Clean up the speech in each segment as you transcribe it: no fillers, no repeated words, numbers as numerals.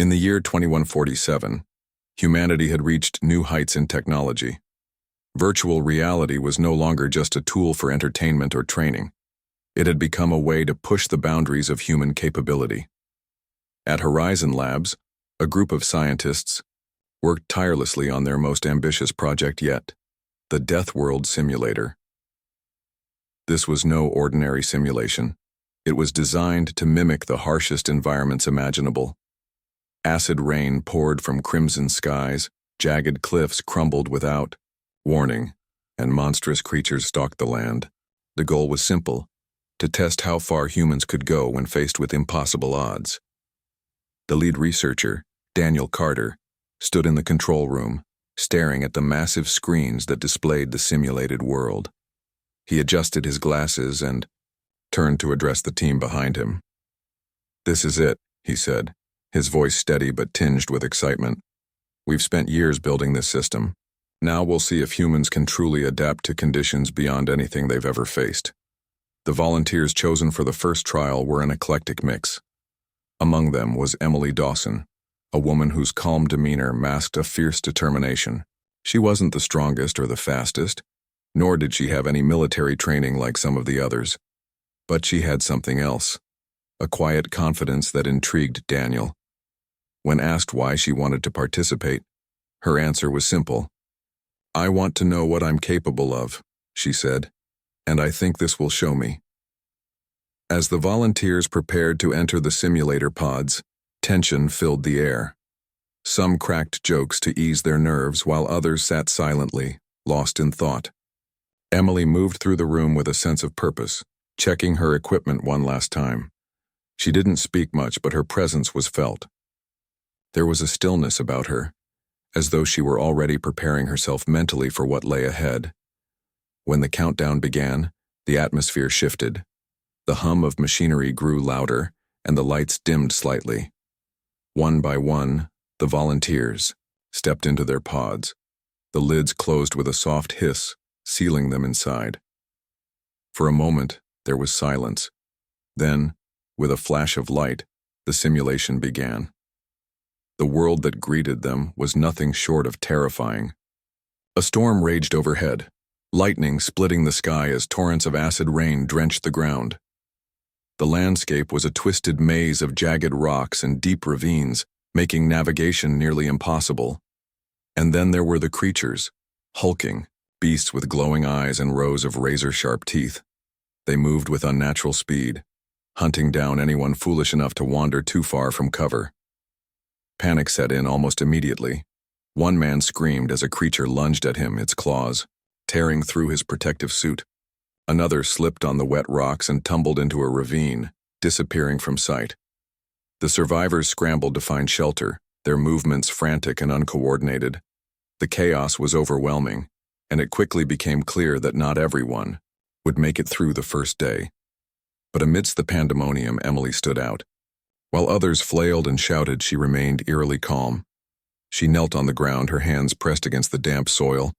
In the year 2147, humanity had reached new heights in technology. Virtual reality was no longer just a tool for entertainment or training. It had become a way to push the boundaries of human capability. At Horizon Labs, a group of scientists worked tirelessly on their most ambitious project yet, the Deathworld simulator. This was no ordinary simulation. It was designed to mimic the harshest environments imaginable. Acid rain poured from crimson skies, jagged cliffs crumbled without warning, and monstrous creatures stalked the land. The goal was simple: to test how far humans could go when faced with impossible odds. The lead researcher, Daniel Carter, stood in the control room, staring at the massive screens that displayed the simulated world. He adjusted his glasses and turned to address the team behind him. "This is it," he said, his voice steady but tinged with excitement. "We've spent years building this system. Now we'll see if humans can truly adapt to conditions beyond anything they've ever faced." The volunteers chosen for the first trial were an eclectic mix. Among them was Emily Dawson, a woman whose calm demeanor masked a fierce determination. She wasn't the strongest or the fastest, nor did she have any military training like some of the others. But she had something else, a quiet confidence that intrigued Daniel. When asked why she wanted to participate, her answer was simple. "I want to know what I'm capable of," she said, "and I think this will show me." As the volunteers prepared to enter the simulator pods, tension filled the air. Some cracked jokes to ease their nerves while others sat silently, lost in thought. Emily moved through the room with a sense of purpose, checking her equipment one last time. She didn't speak much, but her presence was felt. There was a stillness about her, as though she were already preparing herself mentally for what lay ahead. When the countdown began, the atmosphere shifted. The hum of machinery grew louder, and the lights dimmed slightly. One by one, the volunteers stepped into their pods. The lids closed with a soft hiss, sealing them inside. For a moment, there was silence. Then, with a flash of light, the simulation began. The world that greeted them was nothing short of terrifying. A storm raged overhead, lightning splitting the sky as torrents of acid rain drenched the ground. The landscape was a twisted maze of jagged rocks and deep ravines, making navigation nearly impossible. And then there were the creatures, hulking, beasts with glowing eyes and rows of razor-sharp teeth. They moved with unnatural speed, hunting down anyone foolish enough to wander too far from cover. Panic set in almost immediately. One man screamed as a creature lunged at him, its claws tearing through his protective suit. Another slipped on the wet rocks and tumbled into a ravine, disappearing from sight. The survivors scrambled to find shelter, their movements frantic and uncoordinated. The chaos was overwhelming, and it quickly became clear that not everyone would make it through the first day. But amidst the pandemonium, Emily stood out. While others flailed and shouted, she remained eerily calm. She knelt on the ground, her hands pressed against the damp soil,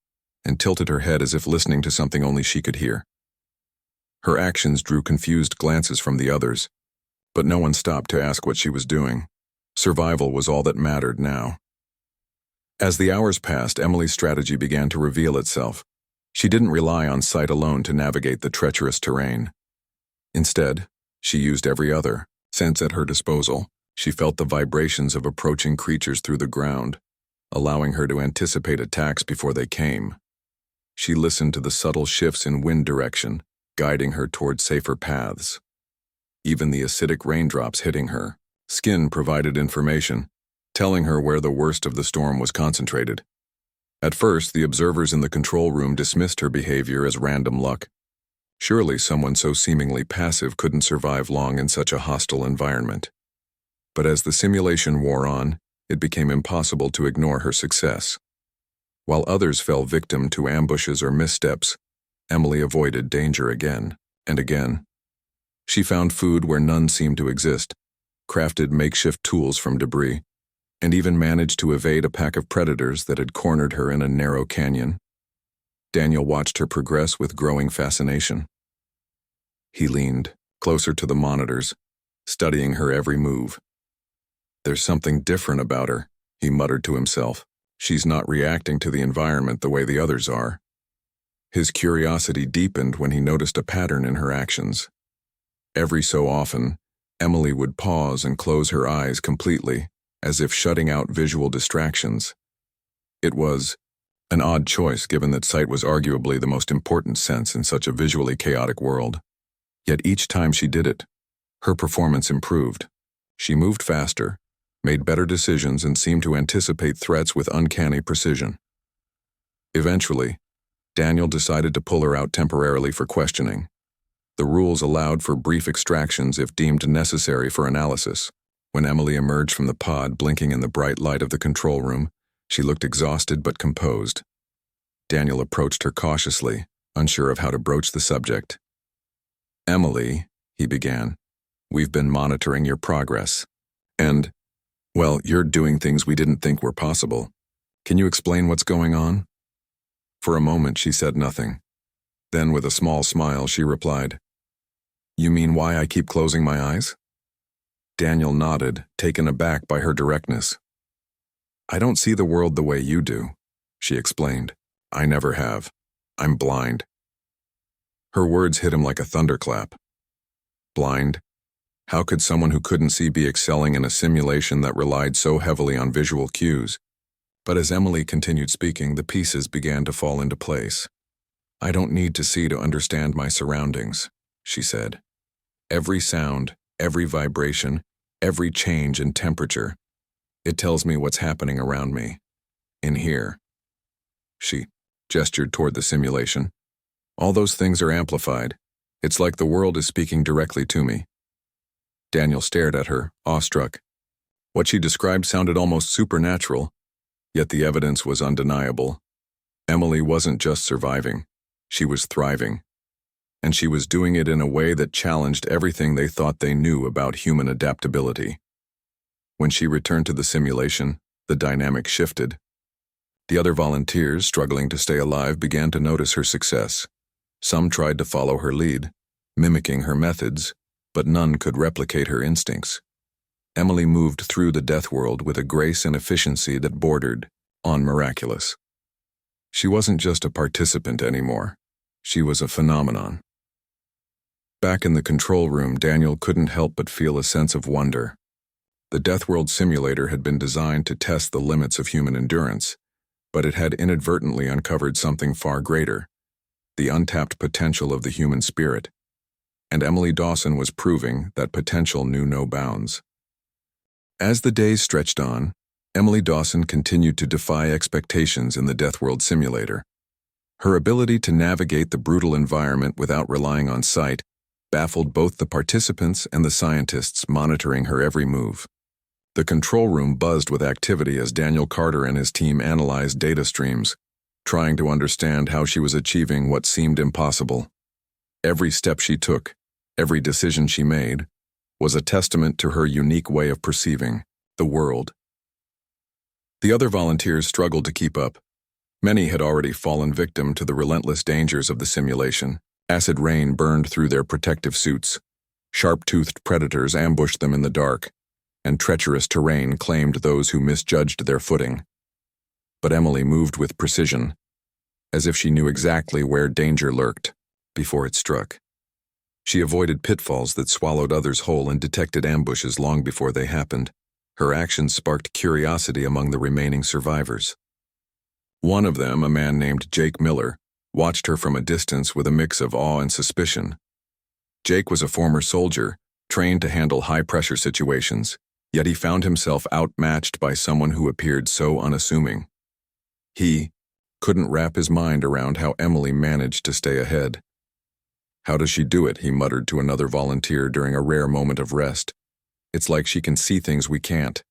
and tilted her head as if listening to something only she could hear. Her actions drew confused glances from the others, but no one stopped to ask what she was doing. Survival was all that mattered now. As the hours passed, Emily's strategy began to reveal itself. She didn't rely on sight alone to navigate the treacherous terrain. Instead, she used every other sense at her disposal. She felt the vibrations of approaching creatures through the ground, allowing her to anticipate attacks before they came. She listened to the subtle shifts in wind direction, guiding her toward safer paths. Even the acidic raindrops hitting her skin provided information, telling her where the worst of the storm was concentrated. At first, the observers in the control room dismissed her behavior as random luck. Surely someone so seemingly passive couldn't survive long in such a hostile environment. But as the simulation wore on, it became impossible to ignore her success. While others fell victim to ambushes or missteps, Emily avoided danger again and again. She found food where none seemed to exist, crafted makeshift tools from debris, and even managed to evade a pack of predators that had cornered her in a narrow canyon. Daniel watched her progress with growing fascination. He leaned closer to the monitors, studying her every move. There's something different about her, he muttered to himself. She's not reacting to the environment the way the others are. His curiosity deepened when he noticed a pattern in her actions. Every so often, Emily would pause and close her eyes completely, as if shutting out visual distractions. It was an odd choice given that sight was arguably the most important sense in such a visually chaotic world. Yet each time she did it, her performance improved. She moved faster, made better decisions, and seemed to anticipate threats with uncanny precision. Eventually, Daniel decided to pull her out temporarily for questioning. The rules allowed for brief extractions if deemed necessary for analysis. When Emily emerged from the pod, blinking in the bright light of the control room, she looked exhausted but composed. Daniel approached her cautiously, unsure of how to broach the subject. "Emily," he began, "we've been monitoring your progress. And, well, you're doing things we didn't think were possible. Can you explain what's going on?" For a moment she said nothing. Then with a small smile she replied, "You mean why I keep closing my eyes?" Daniel nodded, taken aback by her directness. "I don't see the world the way you do," she explained. "I never have. I'm blind." Her words hit him like a thunderclap. Blind? How could someone who couldn't see be excelling in a simulation that relied so heavily on visual cues? But as Emily continued speaking, the pieces began to fall into place. "I don't need to see to understand my surroundings," she said. "Every sound, every vibration, every change in temperature, it tells me what's happening around me. In here." She gestured toward the simulation. "All those things are amplified. It's like the world is speaking directly to me." Daniel stared at her, awestruck. What she described sounded almost supernatural, yet the evidence was undeniable. Emily wasn't just surviving, she was thriving. And she was doing it in a way that challenged everything they thought they knew about human adaptability. When she returned to the simulation, the dynamic shifted. The other volunteers, struggling to stay alive, began to notice her success. Some tried to follow her lead, mimicking her methods, but none could replicate her instincts. Emily moved through the Deathworld with a grace and efficiency that bordered on miraculous. She wasn't just a participant anymore. She was a phenomenon. Back in the control room, Daniel couldn't help but feel a sense of wonder. The Deathworld simulator had been designed to test the limits of human endurance, but it had inadvertently uncovered something far greater, the untapped potential of the human spirit. And Emily Dawson was proving that potential knew no bounds. As the days stretched on, Emily Dawson continued to defy expectations in the Deathworld simulator. Her ability to navigate the brutal environment without relying on sight baffled both the participants and the scientists monitoring her every move. The control room buzzed with activity as Daniel Carter and his team analyzed data streams, trying to understand how she was achieving what seemed impossible. Every step she took, every decision she made, was a testament to her unique way of perceiving the world. The other volunteers struggled to keep up. Many had already fallen victim to the relentless dangers of the simulation. Acid rain burned through their protective suits. Sharp-toothed predators ambushed them in the dark, and treacherous terrain claimed those who misjudged their footing. But Emily moved with precision, as if she knew exactly where danger lurked before it struck. She avoided pitfalls that swallowed others whole and detected ambushes long before they happened. Her actions sparked curiosity among the remaining survivors. One of them, a man named Jake Miller, watched her from a distance with a mix of awe and suspicion. Jake was a former soldier, trained to handle high-pressure situations, yet he found himself outmatched by someone who appeared so unassuming. He couldn't wrap his mind around how Emily managed to stay ahead. "How does she do it?" he muttered to another volunteer during a rare moment of rest. "It's like she can see things we can't."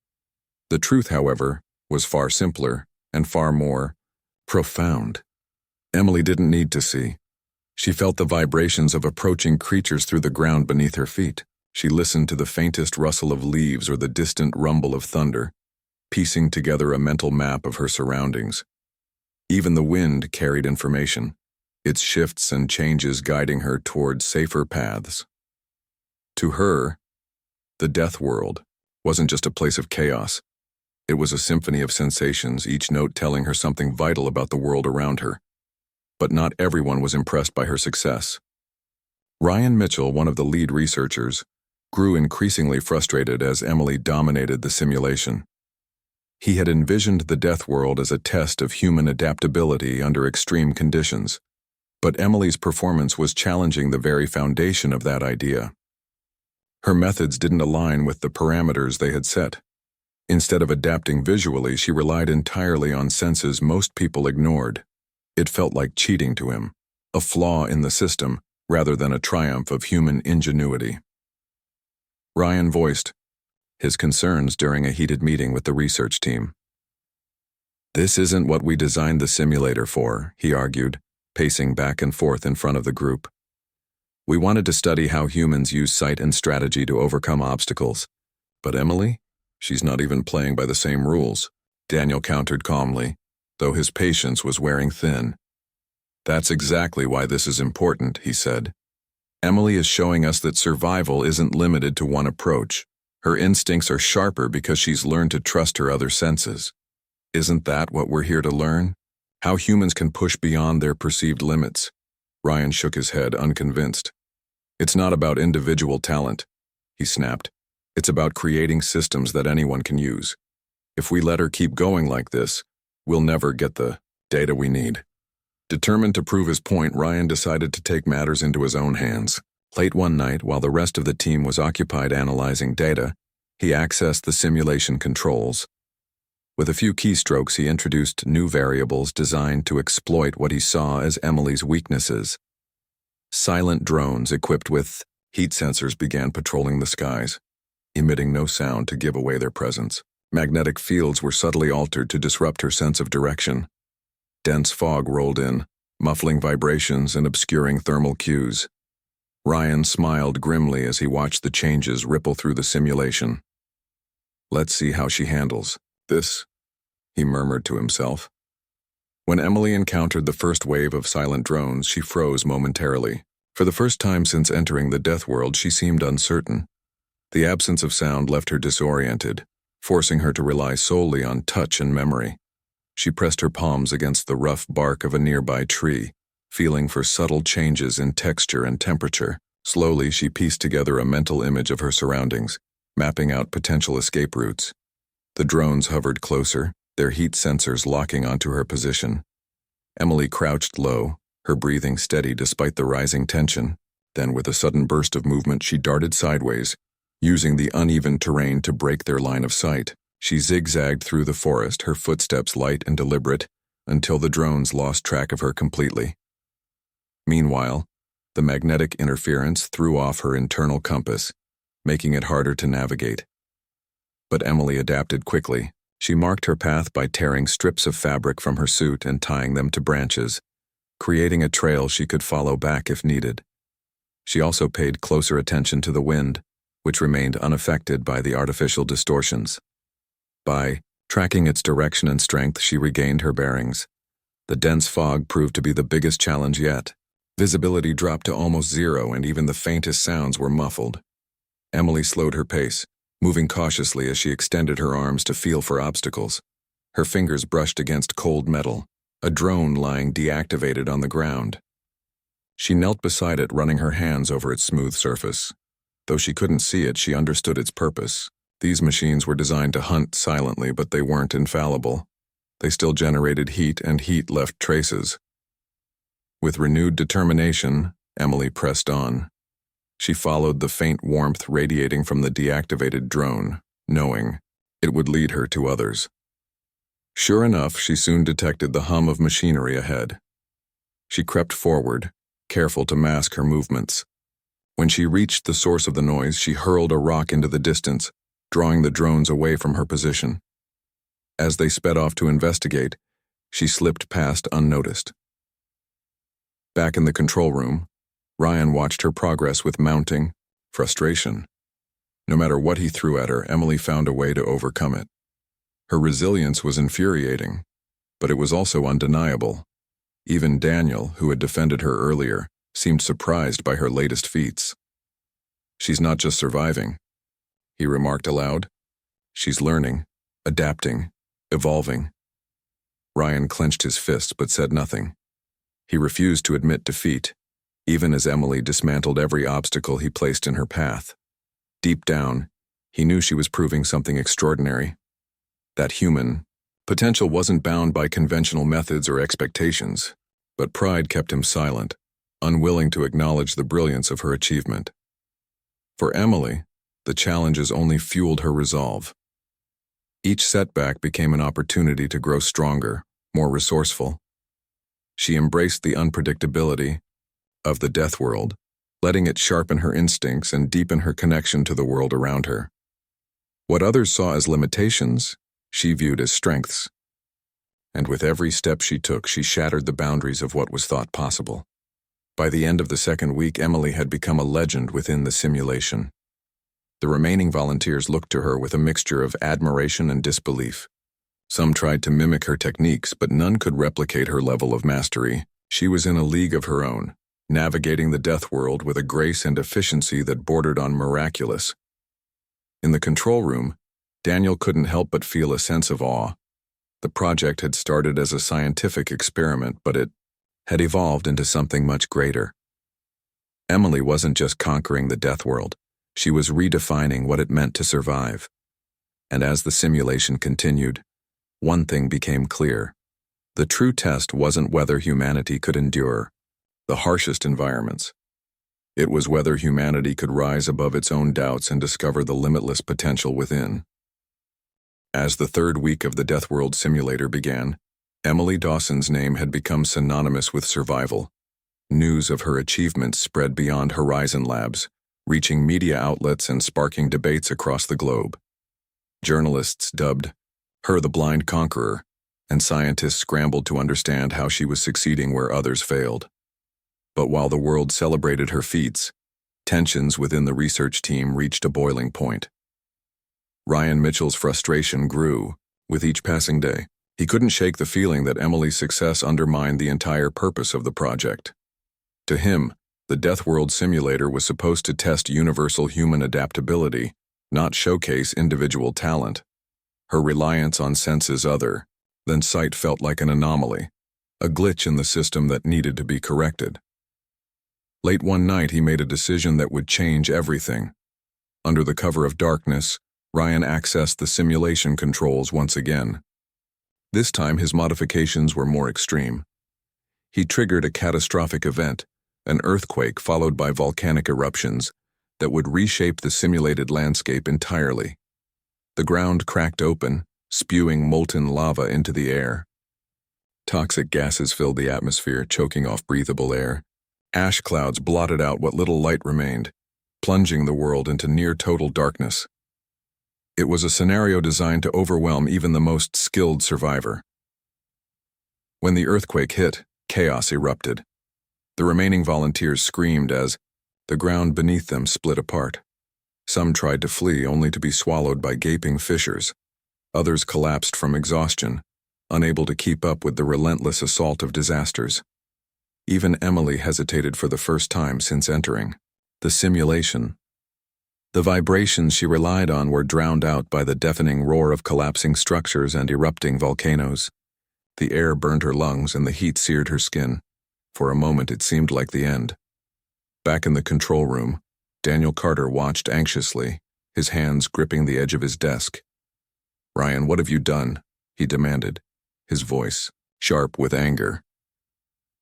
The truth, however, was far simpler and far more profound. Emily didn't need to see. She felt the vibrations of approaching creatures through the ground beneath her feet. She listened to the faintest rustle of leaves or the distant rumble of thunder, piecing together a mental map of her surroundings. Even the wind carried information, its shifts and changes guiding her toward safer paths. To her, the Deathworld wasn't just a place of chaos. It was a symphony of sensations, each note telling her something vital about the world around her. But not everyone was impressed by her success. Ryan Mitchell, one of the lead researchers, grew increasingly frustrated as Emily dominated the simulation. He had envisioned the Deathworld as a test of human adaptability under extreme conditions, but Emily's performance was challenging the very foundation of that idea. Her methods didn't align with the parameters they had set. Instead of adapting visually, she relied entirely on senses most people ignored. It felt like cheating to him, a flaw in the system rather than a triumph of human ingenuity. Ryan voiced his concerns during a heated meeting with the research team. "This isn't what we designed the simulator for," he argued, pacing back and forth in front of the group. "We wanted to study how humans use sight and strategy to overcome obstacles. But Emily? She's not even playing by the same rules," Daniel countered calmly, though his patience was wearing thin. "That's exactly why this is important," he said. "Emily is showing us that survival isn't limited to one approach. Her instincts are sharper because she's learned to trust her other senses. Isn't that what we're here to learn? How humans can push beyond their perceived limits?" Ryan shook his head, unconvinced. "It's not about individual talent," he snapped. "It's about creating systems that anyone can use. If we let her keep going like this, we'll never get the data we need." Determined to prove his point, Ryan decided to take matters into his own hands. Late one night, while the rest of the team was occupied analyzing data, he accessed the simulation controls. With a few keystrokes, he introduced new variables designed to exploit what he saw as Emily's weaknesses. Silent drones equipped with heat sensors began patrolling the skies, emitting no sound to give away their presence. Magnetic fields were subtly altered to disrupt her sense of direction. Dense fog rolled in, muffling vibrations and obscuring thermal cues. Ryan smiled grimly as he watched the changes ripple through the simulation. "Let's see how she handles this," he murmured to himself. When Emily encountered the first wave of silent drones, she froze momentarily. For the first time since entering the Deathworld, she seemed uncertain. The absence of sound left her disoriented, forcing her to rely solely on touch and memory. She pressed her palms against the rough bark of a nearby tree, feeling for subtle changes in texture and temperature. Slowly, she pieced together a mental image of her surroundings, mapping out potential escape routes. The drones hovered closer, their heat sensors locking onto her position. Emily crouched low, her breathing steady despite the rising tension. Then, with a sudden burst of movement, she darted sideways, using the uneven terrain to break their line of sight. She zigzagged through the forest, her footsteps light and deliberate, until the drones lost track of her completely. Meanwhile, the magnetic interference threw off her internal compass, making it harder to navigate. But Emily adapted quickly. She marked her path by tearing strips of fabric from her suit and tying them to branches, creating a trail she could follow back if needed. She also paid closer attention to the wind, which remained unaffected by the artificial distortions. By tracking its direction and strength, she regained her bearings. The dense fog proved to be the biggest challenge yet. Visibility dropped to almost zero, and even the faintest sounds were muffled. Emily slowed her pace, moving cautiously as she extended her arms to feel for obstacles. Her fingers brushed against cold metal, a drone lying deactivated on the ground. She knelt beside it, running her hands over its smooth surface. Though she couldn't see it, she understood its purpose. These machines were designed to hunt silently, but they weren't infallible. They still generated heat, and heat left traces. With renewed determination, Emily pressed on. She followed the faint warmth radiating from the deactivated drone, knowing it would lead her to others. Sure enough, she soon detected the hum of machinery ahead. She crept forward, careful to mask her movements. When she reached the source of the noise, she hurled a rock into the distance, drawing the drones away from her position. As they sped off to investigate, she slipped past unnoticed. Back in the control room, Ryan watched her progress with mounting frustration. No matter what he threw at her, Emily found a way to overcome it. Her resilience was infuriating, but it was also undeniable. Even Daniel, who had defended her earlier, seemed surprised by her latest feats. "She's not just surviving," he remarked aloud. She's learning, adapting, evolving. Ryan clenched his fists but said nothing. He refused to admit defeat, even as Emily dismantled every obstacle he placed in her path. Deep down, he knew she was proving something extraordinary. That human potential wasn't bound by conventional methods or expectations, but pride kept him silent, unwilling to acknowledge the brilliance of her achievement. For Emily, the challenges only fueled her resolve. Each setback became an opportunity to grow stronger, more resourceful. She embraced the unpredictability of the Deathworld, letting it sharpen her instincts and deepen her connection to the world around her. What others saw as limitations, she viewed as strengths. And with every step she took, she shattered the boundaries of what was thought possible. By the end of the second week, Emily had become a legend within the simulation. The remaining volunteers looked to her with a mixture of admiration and disbelief. Some tried to mimic her techniques, but none could replicate her level of mastery. She was in a league of her own, navigating the Deathworld with a grace and efficiency that bordered on miraculous. In the control room, Daniel couldn't help but feel a sense of awe. The project had started as a scientific experiment, but it had evolved into something much greater. Emily wasn't just conquering the Deathworld, she was redefining what it meant to survive. And as the simulation continued, one thing became clear. The true test wasn't whether humanity could endure the harshest environments. It was whether humanity could rise above its own doubts and discover the limitless potential within. As the third week of the Deathworld simulator began, Emily Dawson's name had become synonymous with survival. News of her achievements spread beyond Horizon Labs, reaching media outlets and sparking debates across the globe. Journalists dubbed her the blind conqueror, and scientists scrambled to understand how she was succeeding where others failed. But while the world celebrated her feats, tensions within the research team reached a boiling point. Ryan Mitchell's frustration grew with each passing day. He couldn't shake the feeling that Emily's success undermined the entire purpose of the project. To him, the Deathworld simulator was supposed to test universal human adaptability, not showcase individual talent. Her reliance on senses other than sight felt like an anomaly, a glitch in the system that needed to be corrected. Late one night, he made a decision that would change everything. Under the cover of darkness, Ryan accessed the simulation controls once again. This time, his modifications were more extreme. He triggered a catastrophic event, an earthquake followed by volcanic eruptions, that would reshape the simulated landscape entirely. The ground cracked open, spewing molten lava into the air. Toxic gases filled the atmosphere, choking off breathable air. Ash clouds blotted out what little light remained, plunging the world into near-total darkness. It was a scenario designed to overwhelm even the most skilled survivor. When the earthquake hit, chaos erupted. The remaining volunteers screamed as the ground beneath them split apart. Some tried to flee only to be swallowed by gaping fissures. Others collapsed from exhaustion, unable to keep up with the relentless assault of disasters. Even Emily hesitated for the first time since entering the simulation. The vibrations she relied on were drowned out by the deafening roar of collapsing structures and erupting volcanoes. The air burned her lungs and the heat seared her skin. For a moment, it seemed like the end. Back in the control room, Daniel Carter watched anxiously, his hands gripping the edge of his desk. "Ryan, what have you done?" he demanded, his voice sharp with anger.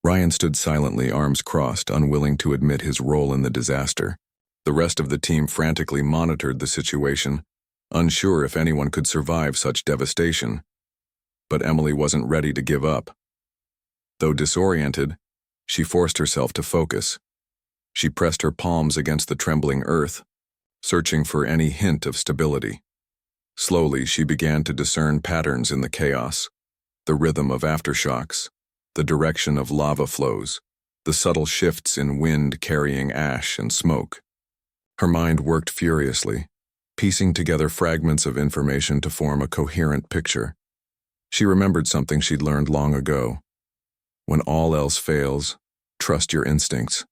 Ryan stood silently, arms crossed, unwilling to admit his role in the disaster. The rest of the team frantically monitored the situation, unsure if anyone could survive such devastation. But Emily wasn't ready to give up. Though disoriented, she forced herself to focus. She pressed her palms against the trembling earth, searching for any hint of stability. Slowly, she began to discern patterns in the chaos, the rhythm of aftershocks, the direction of lava flows, the subtle shifts in wind carrying ash and smoke. Her mind worked furiously, piecing together fragments of information to form a coherent picture. She remembered something she'd learned long ago. When all else fails, trust your instincts.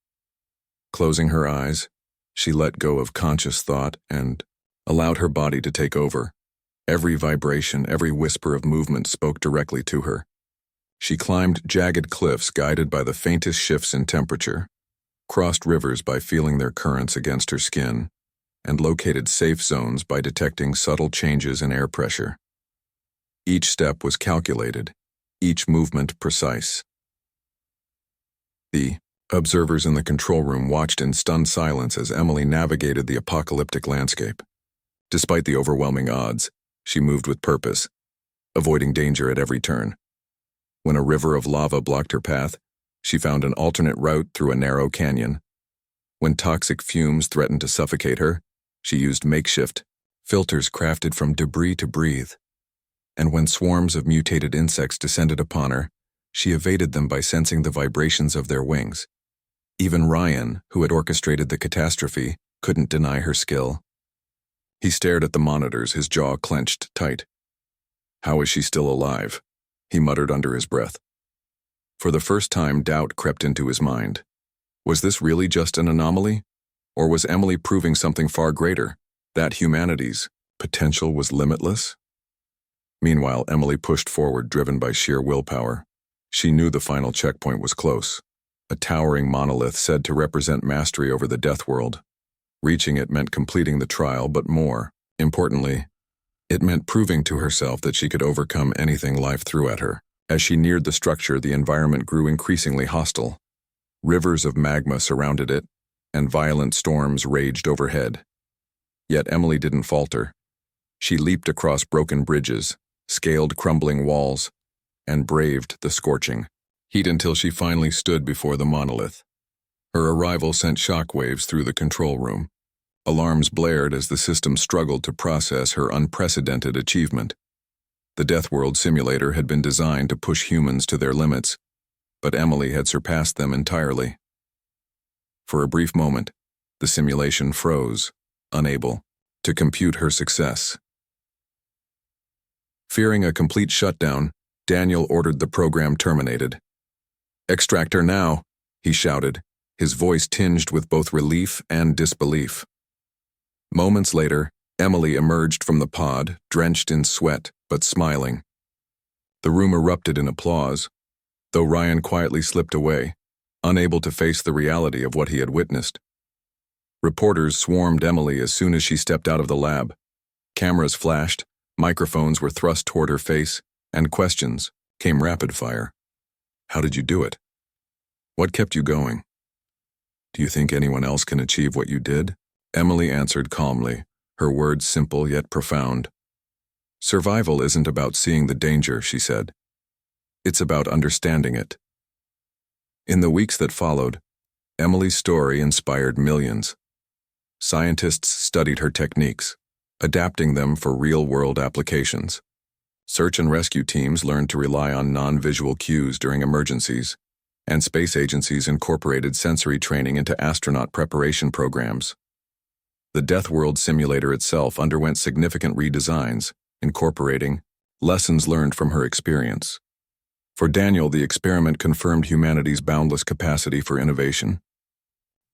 Closing her eyes, she let go of conscious thought and allowed her body to take over. Every vibration, every whisper of movement spoke directly to her. She climbed jagged cliffs guided by the faintest shifts in temperature, crossed rivers by feeling their currents against her skin, and located safe zones by detecting subtle changes in air pressure. Each step was calculated, each movement precise. The observers in the control room watched in stunned silence as Emily navigated the apocalyptic landscape. Despite the overwhelming odds, she moved with purpose, avoiding danger at every turn. When a river of lava blocked her path, she found an alternate route through a narrow canyon. When toxic fumes threatened to suffocate her, she used makeshift filters crafted from debris to breathe. And when swarms of mutated insects descended upon her, she evaded them by sensing the vibrations of their wings. Even Ryan, who had orchestrated the catastrophe, couldn't deny her skill. He stared at the monitors, his jaw clenched tight. "How is she still alive?" he muttered under his breath. For the first time, doubt crept into his mind. Was this really just an anomaly? Or was Emily proving something far greater, that humanity's potential was limitless? Meanwhile, Emily pushed forward, driven by sheer willpower. She knew the final checkpoint was close, a towering monolith said to represent mastery over the Deathworld. Reaching it meant completing the trial, but more importantly, it meant proving to herself that she could overcome anything life threw at her. As she neared the structure, the environment grew increasingly hostile. Rivers of magma surrounded it, and violent storms raged overhead. Yet Emily didn't falter. She leaped across broken bridges, scaled crumbling walls, and braved the scorching heat until she finally stood before the monolith. Her arrival sent shockwaves through the control room. Alarms blared as the system struggled to process her unprecedented achievement. The Deathworld simulator had been designed to push humans to their limits, but Emily had surpassed them entirely. For a brief moment, the simulation froze, unable to compute her success. Fearing a complete shutdown, Daniel ordered the program terminated. "Extract her now," he shouted, his voice tinged with both relief and disbelief. Moments later, Emily emerged from the pod, drenched in sweat, but smiling. The room erupted in applause, though Ryan quietly slipped away, unable to face the reality of what he had witnessed. Reporters swarmed Emily as soon as she stepped out of the lab. Cameras flashed, microphones were thrust toward her face, and questions came rapid fire. "How did you do it? What kept you going? Do you think anyone else can achieve what you did?" Emily answered calmly, her words simple yet profound. "Survival isn't about seeing the danger," she said. "It's about understanding it." In the weeks that followed, Emily's story inspired millions. Scientists studied her techniques, adapting them for real-world applications. Search and rescue teams learned to rely on non-visual cues during emergencies, and space agencies incorporated sensory training into astronaut preparation programs. The Deathworld simulator itself underwent significant redesigns, incorporating lessons learned from her experience. For Daniel, the experiment confirmed humanity's boundless capacity for innovation.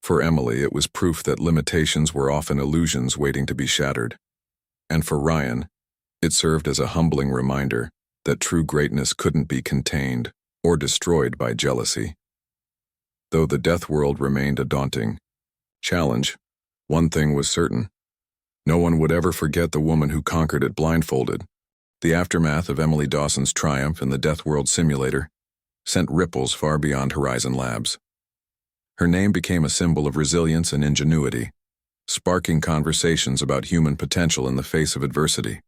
For Emily, it was proof that limitations were often illusions waiting to be shattered. And for Ryan, it served as a humbling reminder that true greatness couldn't be contained or destroyed by jealousy. Though the Deathworld remained a daunting challenge, one thing was certain. No one would ever forget the woman who conquered it blindfolded. The aftermath of Emily Dawson's triumph in the Deathworld simulator sent ripples far beyond Horizon Labs. Her name became a symbol of resilience and ingenuity, sparking conversations about human potential in the face of adversity.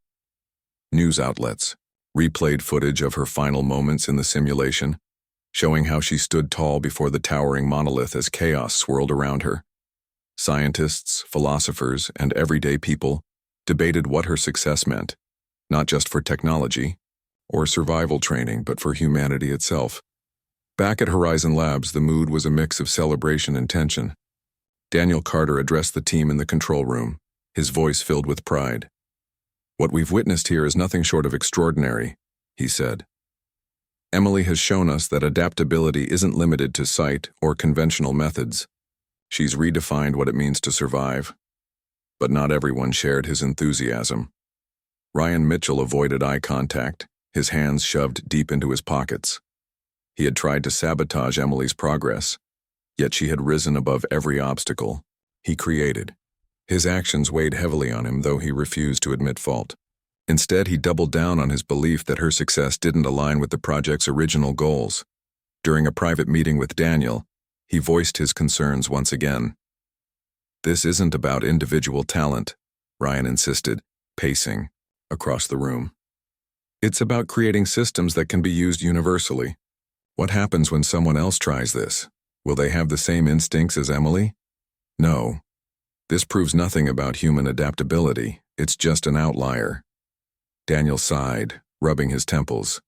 News outlets replayed footage of her final moments in the simulation, showing how she stood tall before the towering monolith as chaos swirled around her. Scientists, philosophers, and everyday people debated what her success meant, not just for technology or survival training, but for humanity itself. Back at Horizon Labs, the mood was a mix of celebration and tension. Daniel Carter addressed the team in the control room, his voice filled with pride. "What we've witnessed here is nothing short of extraordinary," he said. "Emily has shown us that adaptability isn't limited to sight or conventional methods. She's redefined what it means to survive." But not everyone shared his enthusiasm. Ryan Mitchell avoided eye contact, his hands shoved deep into his pockets. He had tried to sabotage Emily's progress, yet she had risen above every obstacle he created. His actions weighed heavily on him, though he refused to admit fault. Instead, he doubled down on his belief that her success didn't align with the project's original goals. During a private meeting with Daniel, he voiced his concerns once again. "This isn't about individual talent," Ryan insisted, pacing across the room. "It's about creating systems that can be used universally. What happens when someone else tries this? Will they have the same instincts as Emily? No. This proves nothing about human adaptability. It's just an outlier." Daniel sighed, rubbing his temples.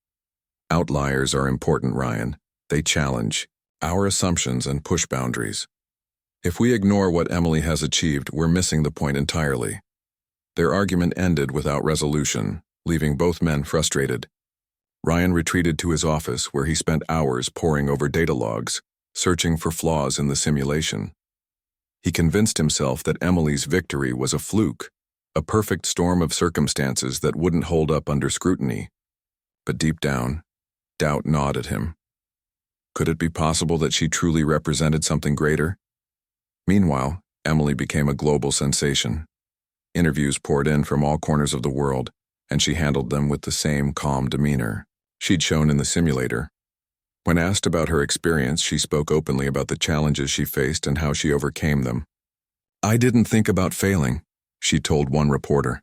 "Outliers are important, Ryan. They challenge our assumptions and push boundaries. If we ignore what Emily has achieved, we're missing the point entirely." Their argument ended without resolution, leaving both men frustrated. Ryan retreated to his office, where he spent hours poring over data logs, searching for flaws in the simulation. He convinced himself that Emily's victory was a fluke, a perfect storm of circumstances that wouldn't hold up under scrutiny. But deep down, doubt gnawed at him. Could it be possible that she truly represented something greater? Meanwhile, Emily became a global sensation. Interviews poured in from all corners of the world, and she handled them with the same calm demeanor she'd shown in the simulator. When asked about her experience, she spoke openly about the challenges she faced and how she overcame them. "I didn't think about failing," she told one reporter.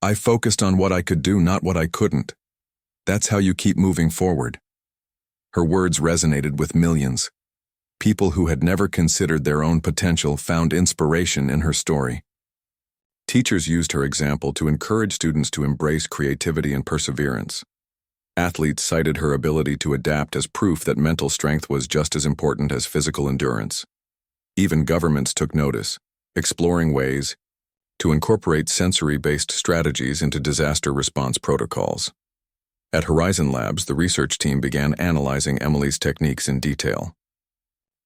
"I focused on what I could do, not what I couldn't. That's how you keep moving forward." Her words resonated with millions. People who had never considered their own potential found inspiration in her story. Teachers used her example to encourage students to embrace creativity and perseverance. Athletes cited her ability to adapt as proof that mental strength was just as important as physical endurance. Even governments took notice, exploring ways to incorporate sensory-based strategies into disaster response protocols. At Horizon Labs, the research team began analyzing Emily's techniques in detail.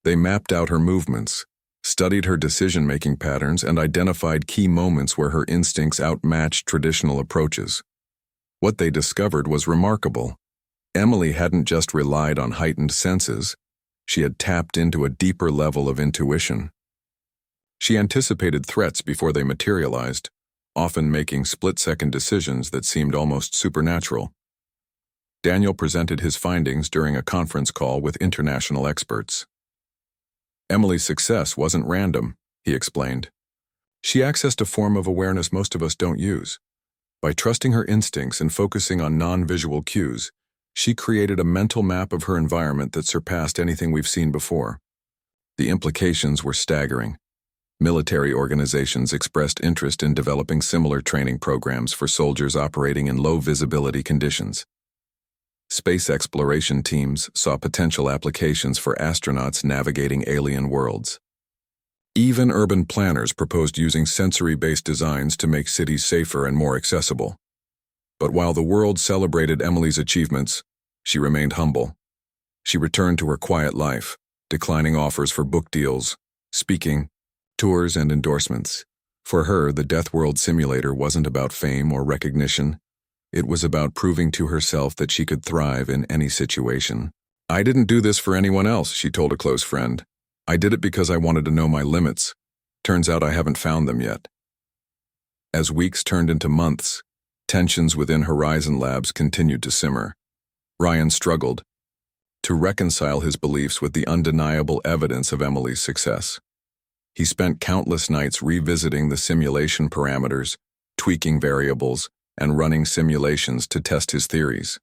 They mapped out her movements, studied her decision-making patterns, and identified key moments where her instincts outmatched traditional approaches. What they discovered was remarkable. Emily hadn't just relied on heightened senses, she had tapped into a deeper level of intuition. She anticipated threats before they materialized, often making split-second decisions that seemed almost supernatural. Daniel presented his findings during a conference call with international experts. "Emily's success wasn't random," he explained. "She accessed a form of awareness most of us don't use. By trusting her instincts and focusing on non-visual cues, she created a mental map of her environment that surpassed anything we've seen before." The implications were staggering. Military organizations expressed interest in developing similar training programs for soldiers operating in low-visibility conditions. Space exploration teams saw potential applications for astronauts navigating alien worlds. Even urban planners proposed using sensory-based designs to make cities safer and more accessible. But while the world celebrated Emily's achievements, she remained humble. She returned to her quiet life, declining offers for book deals, speaking, tours, and endorsements. For her, the Deathworld simulator wasn't about fame or recognition. It was about proving to herself that she could thrive in any situation. "I didn't do this for anyone else," she told a close friend. "I did it because I wanted to know my limits. Turns out I haven't found them yet." As weeks turned into months, tensions within Horizon Labs continued to simmer. Ryan struggled to reconcile his beliefs with the undeniable evidence of Emily's success. He spent countless nights revisiting the simulation parameters, tweaking variables, and running simulations to test his theories.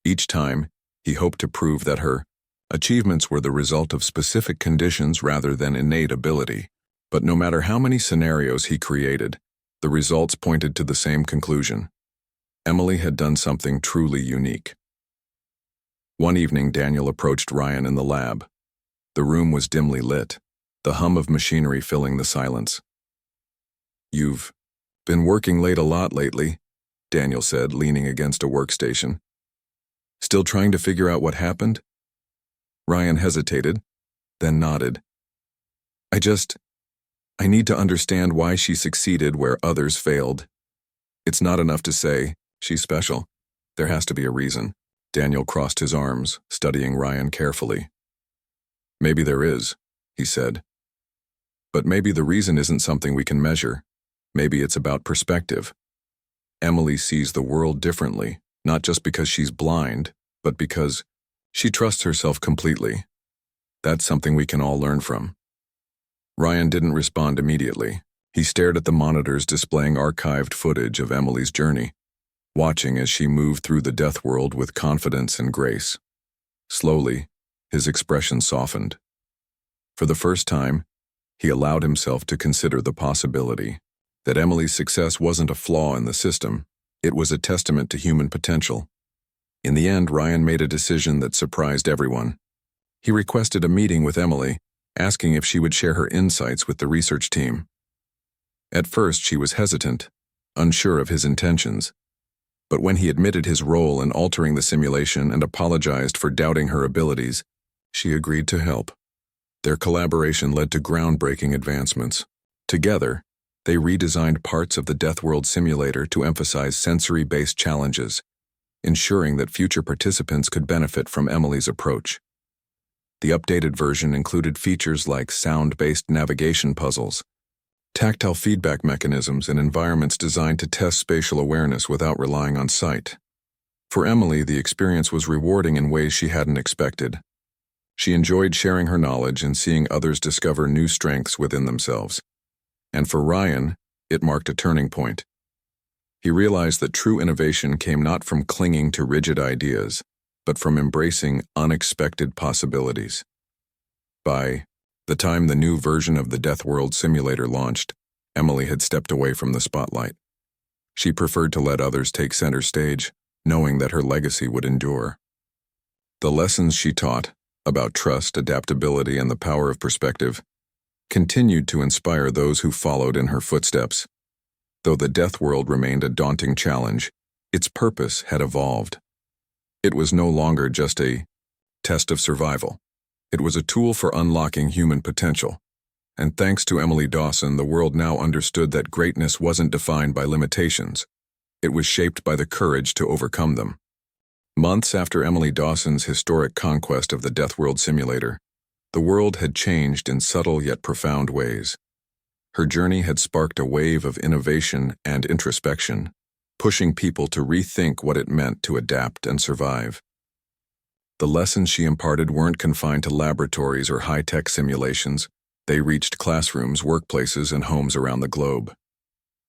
Each time, he hoped to prove that her achievements were the result of specific conditions rather than innate ability. But no matter how many scenarios he created, the results pointed to the same conclusion. Emily had done something truly unique. One evening, Daniel approached Ryan in the lab. The room was dimly lit, the hum of machinery filling the silence. "You've been working late a lot lately," Daniel said, leaning against a workstation. "Still trying to figure out what happened?" Ryan hesitated, then nodded. I need to understand why she succeeded where others failed." It's not enough to say, she's special. There has to be a reason. Daniel crossed his arms, studying Ryan carefully. Maybe there is, he said. But maybe the reason isn't something we can measure. Maybe it's about perspective. Emily sees the world differently, not just because she's blind, but because she trusts herself completely. That's something we can all learn from. Ryan didn't respond immediately. He stared at the monitors displaying archived footage of Emily's journey, watching as she moved through the Deathworld with confidence and grace. Slowly, his expression softened. For the first time, he allowed himself to consider the possibility that Emily's success wasn't a flaw in the system, it was a testament to human potential. In the end, Ryan made a decision that surprised everyone. He requested a meeting with Emily, asking if she would share her insights with the research team. At first, she was hesitant, unsure of his intentions. But when he admitted his role in altering the simulation and apologized for doubting her abilities, she agreed to help. Their collaboration led to groundbreaking advancements. Together, they redesigned parts of the Deathworld simulator to emphasize sensory-based challenges, ensuring that future participants could benefit from Emily's approach. The updated version included features like sound-based navigation puzzles, tactile feedback mechanisms, and environments designed to test spatial awareness without relying on sight. For Emily, the experience was rewarding in ways she hadn't expected. She enjoyed sharing her knowledge and seeing others discover new strengths within themselves. And for Ryan, it marked a turning point. He realized that true innovation came not from clinging to rigid ideas, but from embracing unexpected possibilities. By the time the new version of the Deathworld simulator launched, Emily had stepped away from the spotlight. She preferred to let others take center stage, knowing that her legacy would endure. The lessons she taught, about trust, adaptability, and the power of perspective, continued to inspire those who followed in her footsteps. Though the Deathworld remained a daunting challenge, its purpose had evolved. It was no longer just a test of survival. It was a tool for unlocking human potential. And thanks to Emily Dawson, the world now understood that greatness wasn't defined by limitations. It was shaped by the courage to overcome them. Months after Emily Dawson's historic conquest of the Deathworld simulator, the world had changed in subtle yet profound ways. Her journey had sparked a wave of innovation and introspection, pushing people to rethink what it meant to adapt and survive. The lessons she imparted weren't confined to laboratories or high-tech simulations. They reached classrooms, workplaces, and homes around the globe.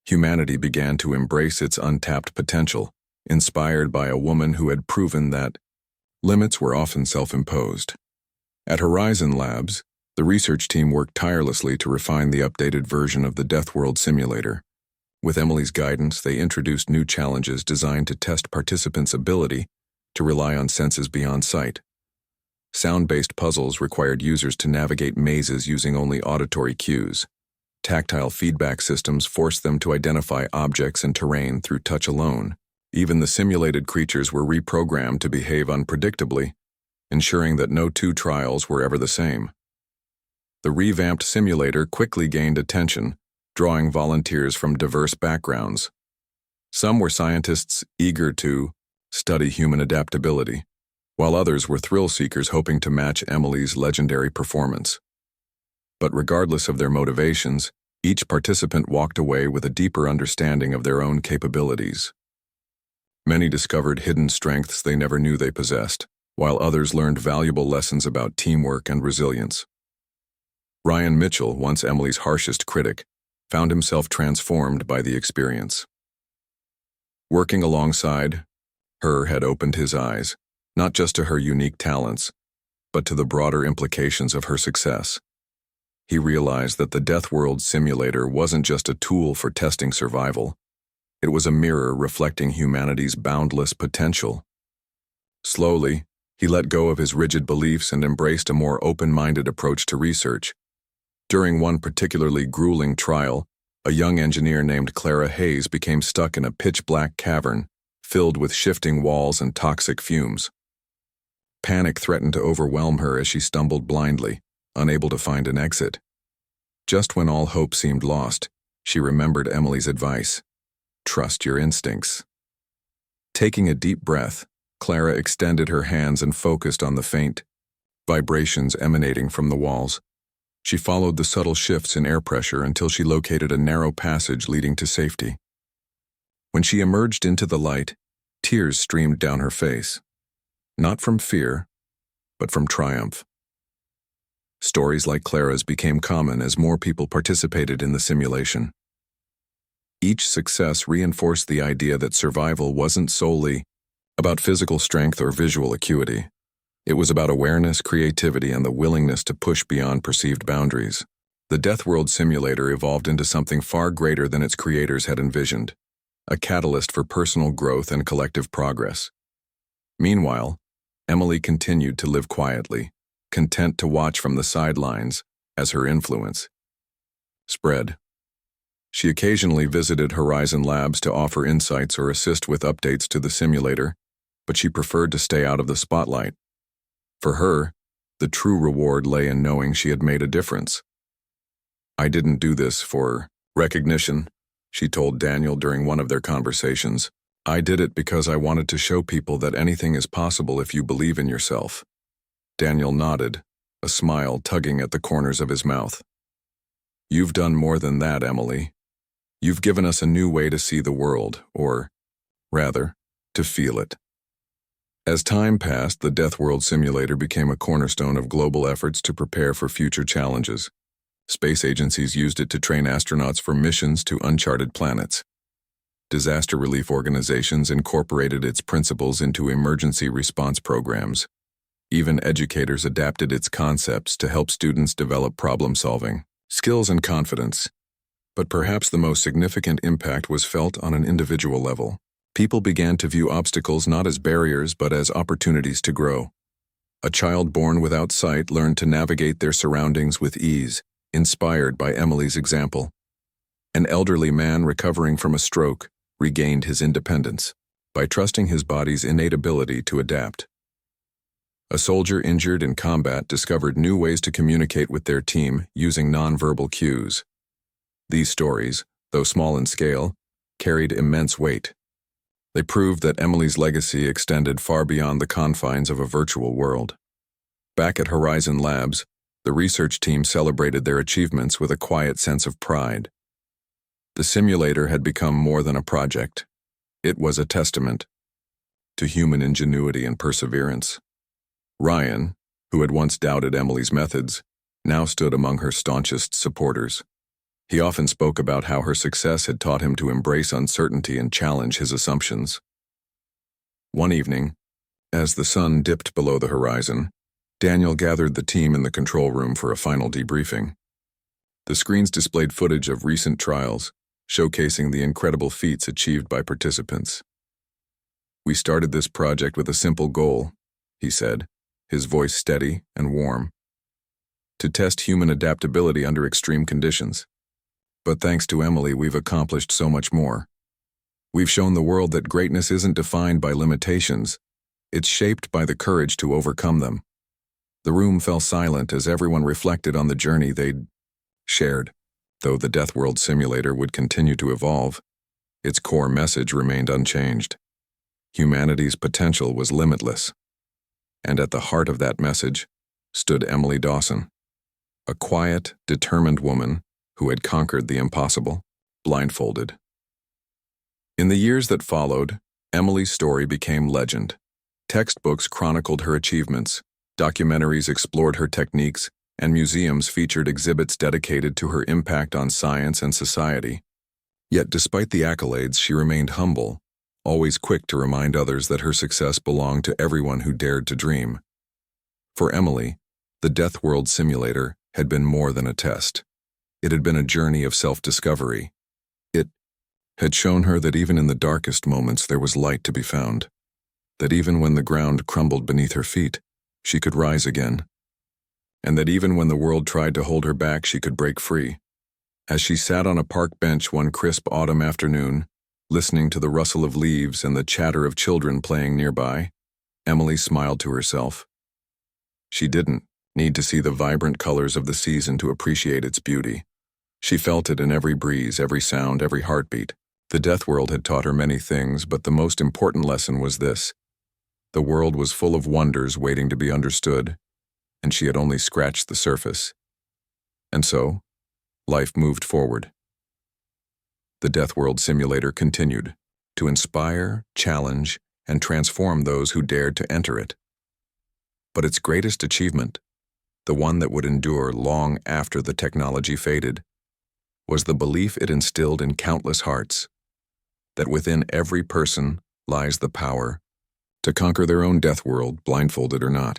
Humanity began to embrace its untapped potential, inspired by a woman who had proven that limits were often self-imposed. At Horizon Labs, the research team worked tirelessly to refine the updated version of the Deathworld simulator. With Emily's guidance, they introduced new challenges designed to test participants' ability to rely on senses beyond sight. Sound-based puzzles required users to navigate mazes using only auditory cues. Tactile feedback systems forced them to identify objects and terrain through touch alone. Even the simulated creatures were reprogrammed to behave unpredictably, ensuring that no two trials were ever the same. The revamped simulator quickly gained attention, drawing volunteers from diverse backgrounds. Some were scientists eager to study human adaptability, while others were thrill-seekers hoping to match Emily's legendary performance. But regardless of their motivations, each participant walked away with a deeper understanding of their own capabilities. Many discovered hidden strengths they never knew they possessed, while others learned valuable lessons about teamwork and resilience. Ryan Mitchell, once Emily's harshest critic, found himself transformed by the experience. Working alongside her had opened his eyes, not just to her unique talents, but to the broader implications of her success. He realized that the Deathworld simulator wasn't just a tool for testing survival. It was a mirror reflecting humanity's boundless potential. Slowly, he let go of his rigid beliefs and embraced a more open-minded approach to research. During one particularly grueling trial, a young engineer named Clara Hayes became stuck in a pitch-black cavern filled with shifting walls and toxic fumes. Panic threatened to overwhelm her as she stumbled blindly, unable to find an exit. Just when all hope seemed lost, she remembered Emily's advice. Trust your instincts. Taking a deep breath, Clara extended her hands and focused on the faint vibrations emanating from the walls. She followed the subtle shifts in air pressure until she located a narrow passage leading to safety. When she emerged into the light, tears streamed down her face. Not from fear, but from triumph. Stories like Clara's became common as more people participated in the simulation. Each success reinforced the idea that survival wasn't solely about physical strength or visual acuity. It was about awareness, creativity, and the willingness to push beyond perceived boundaries. The Deathworld simulator evolved into something far greater than its creators had envisioned, a catalyst for personal growth and collective progress. Meanwhile, Emily continued to live quietly, content to watch from the sidelines as her influence spread. She occasionally visited Horizon Labs to offer insights or assist with updates to the simulator, but she preferred to stay out of the spotlight. For her, the true reward lay in knowing she had made a difference. "I didn't do this for recognition," she told Daniel during one of their conversations. "I did it because I wanted to show people that anything is possible if you believe in yourself." Daniel nodded, a smile tugging at the corners of his mouth. "You've done more than that, Emily. You've given us a new way to see the world, or, rather, to feel it." As time passed, the Deathworld simulator became a cornerstone of global efforts to prepare for future challenges. Space agencies used it to train astronauts for missions to uncharted planets. Disaster relief organizations incorporated its principles into emergency response programs. Even educators adapted its concepts to help students develop problem-solving skills and confidence. But perhaps the most significant impact was felt on an individual level. People began to view obstacles not as barriers but as opportunities to grow. A child born without sight learned to navigate their surroundings with ease, inspired by Emily's example. An elderly man recovering from a stroke regained his independence by trusting his body's innate ability to adapt. A soldier injured in combat discovered new ways to communicate with their team using nonverbal cues. These stories, though small in scale, carried immense weight. They proved that Emily's legacy extended far beyond the confines of a virtual world. Back at Horizon Labs, the research team celebrated their achievements with a quiet sense of pride. The simulator had become more than a project. It was a testament to human ingenuity and perseverance. Ryan, who had once doubted Emily's methods, now stood among her staunchest supporters. He often spoke about how her success had taught him to embrace uncertainty and challenge his assumptions. One evening, as the sun dipped below the horizon, Daniel gathered the team in the control room for a final debriefing. The screens displayed footage of recent trials, showcasing the incredible feats achieved by participants. "We started this project with a simple goal," he said, his voice steady and warm. "To test human adaptability under extreme conditions. But thanks to Emily, we've accomplished so much more. We've shown the world that greatness isn't defined by limitations. It's shaped by the courage to overcome them." The room fell silent as everyone reflected on the journey they'd shared. Though the Deathworld simulator would continue to evolve, its core message remained unchanged. Humanity's potential was limitless. And at the heart of that message stood Emily Dawson, a quiet, determined woman who had conquered the impossible, blindfolded. In the years that followed, Emily's story became legend. Textbooks chronicled her achievements, documentaries explored her techniques, and museums featured exhibits dedicated to her impact on science and society. Yet despite the accolades, she remained humble, always quick to remind others that her success belonged to everyone who dared to dream. For Emily, the Deathworld simulator had been more than a test. It had been a journey of self-discovery. It had shown her that even in the darkest moments there was light to be found, that even when the ground crumbled beneath her feet, she could rise again, and that even when the world tried to hold her back, she could break free. As she sat on a park bench one crisp autumn afternoon, listening to the rustle of leaves and the chatter of children playing nearby, Emily smiled to herself. She didn't need to see the vibrant colors of the season to appreciate its beauty. She felt it in every breeze, every sound, every heartbeat. The Deathworld had taught her many things, but the most important lesson was this. The world was full of wonders waiting to be understood, and she had only scratched the surface. And so, life moved forward. The Deathworld simulator continued to inspire, challenge, and transform those who dared to enter it. But its greatest achievement, the one that would endure long after the technology faded, was the belief it instilled in countless hearts that within every person lies the power to conquer their own Deathworld, blindfolded or not.